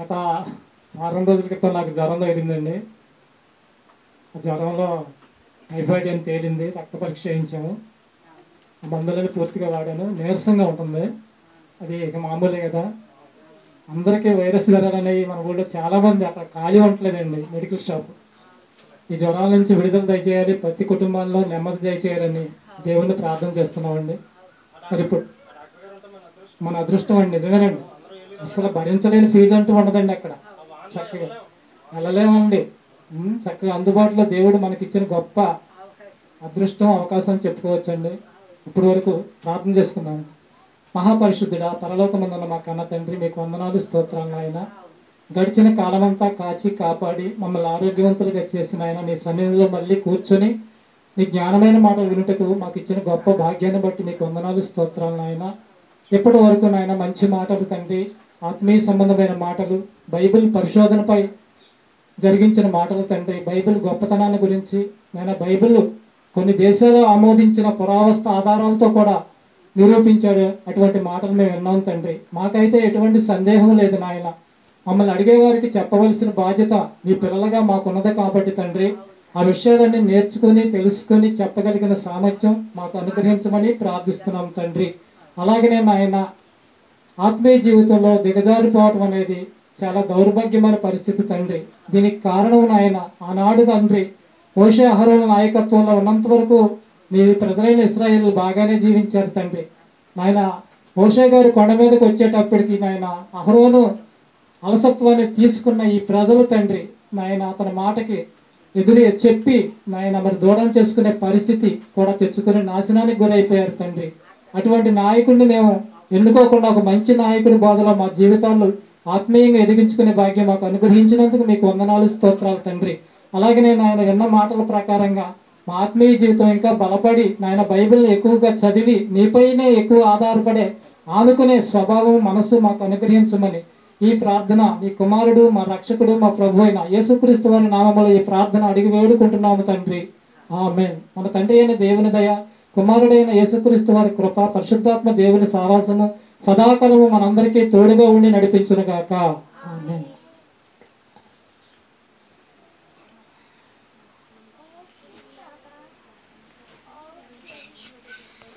గత వారం రోజుల క్రితం నాకు జ్వరం తగిలిందండి. ఆ జ్వరంలో టైఫాయిడ్ అని తేలింది. రక్త పరీక్ష చేయించాము. ఆ మందులను పూర్తిగా వాడాను. నీరసంగా ఉంటుంది. అది ఇక మామూలే కదా. అందరికీ వైరస్ జ్వరాలు అనేవి మన ఊళ్ళో చాలామంది అక్కడ ఖాళీ ఉండలేదండి మెడికల్ షాప్. ఈ జ్వరాల నుంచి విడుదల దయచేయాలి, ప్రతి కుటుంబాల్లో నెమ్మది దయచేయాలని దేవుణ్ణి ప్రార్థన చేస్తున్నామండి. మరి ఇప్పుడు మన అదృష్టం అండి, నిజమేనండి. అసలు భరించలేని ఫీజు అంటూ ఉండదండి అక్కడ. చక్కగా వెళ్ళలేమండి. చక్కగా అందుబాటులో దేవుడు మనకిచ్చిన గొప్ప అదృష్టం, అవకాశం చెప్పుకోవచ్చండి. ఇప్పటి వరకు ప్రార్థన చేసుకున్నాను. మహాపరిశుద్ధుడా, పరలోకమందున్న మా కన్న తండ్రి, మీకు వందనాలు, స్తోత్రాలు నాయన. గడిచిన కాలమంతా కాచి కాపాడి మమ్మల్ని ఆరోగ్యవంతులుగా చేసిన ఆయన నీ సన్నిధిలో మళ్ళీ కూర్చొని నీ జ్ఞానమైన మాటలు వినుటకు మాకు ఇచ్చిన గొప్ప భాగ్యాన్ని బట్టి మీకు వందనాలు, స్తోత్రాలు నాయన. ఎప్పటి వరకు నాయన మంచి మాటలు తండ్రి, ఆత్మీయ సంబంధమైన మాటలు, బైబిల్ పరిశోధనపై జరిగించిన మాటలు తండ్రి, బైబిల్ గొప్పతనాన్ని గురించి నాయన, బైబిల్ కొన్ని దేశాలు ఆమోదించిన పురావస్తు ఆధారాలతో కూడా నిరూపించాడు. అటువంటి మాటలు మేము విన్నాం తండ్రి. మాకైతే ఎటువంటి సందేహం లేదు నాయన. మమ్మల్ని అడిగేవారికి చెప్పవలసిన బాధ్యత మీ పిల్లలుగా మాకున్నది కాబట్టి తండ్రి, ఆ విషయాలన్నీ నేర్చుకుని తెలుసుకొని చెప్పగలిగిన సామర్థ్యం మాకు అనుగ్రహించమని ప్రార్థిస్తున్నాం తండ్రి. అలాగనే నాయన, ఆత్మీయ జీవితంలో దిగజారిపోవటం అనేది చాలా దౌర్భాగ్యమైన పరిస్థితి తండ్రి. దీనికి కారణం నాయన, ఆనాడు తండ్రి మోషే అహరోను నాయకత్వంలో ఉన్నంత వరకు నీ ప్రజలైన ఇశ్రాయేలు బాగానే జీవించారు తండ్రి. నాయన మోషే గారు కొండ మీదకి వచ్చేటప్పటికి నాయన, అహరోను అలసత్వాన్ని తీసుకున్న ఈ ప్రజలు తండ్రి నాయన, అతని మాటకి ఎదురు చెప్పి నాయన మరి దూరం చేసుకునే పరిస్థితి కూడా తెచ్చుకుని నాశనానికి గురైపోయారు తండ్రి. అటువంటి నాయకుడిని మేము ఎన్నుకోకుండా ఒక మంచి నాయకుడి బోధలో మా జీవితాల్లో ఆత్మీయంగా ఎదిగించుకునే భాగ్యం మాకు అనుగ్రహించినందుకు మీకు వందనాలు, స్తోత్రాలు తండ్రి. అలాగే నేను ఆయన విన్న మాటల ప్రకారంగా మా ఆత్మీయ జీవితం ఇంకా బలపడి నాయన బైబిల్ని ఎక్కువగా చదివి నీపైనే ఎక్కువ ఆధారపడే ఆనుకునే స్వభావం, మనస్సు మాకు అనుగ్రహించమని ఈ ప్రార్థన మీ కుమారుడు, మా రక్షకుడు, మా ప్రభు అయిన యేసుక్రీస్తు వారి నామములో ఈ ప్రార్థన అడిగి వేడుకుంటున్నాము తండ్రి. ఆమేన్. మన తండ్రి అయిన దేవుని దయ, కుమారుడైన యేసుక్రీస్తు వారి కృప, పరిశుద్ధాత్మ దేవుని సావాసము సదాకాలము మనందరికీ తోడుగా ఉండి నడిపించునుగాక. ఆమేన్.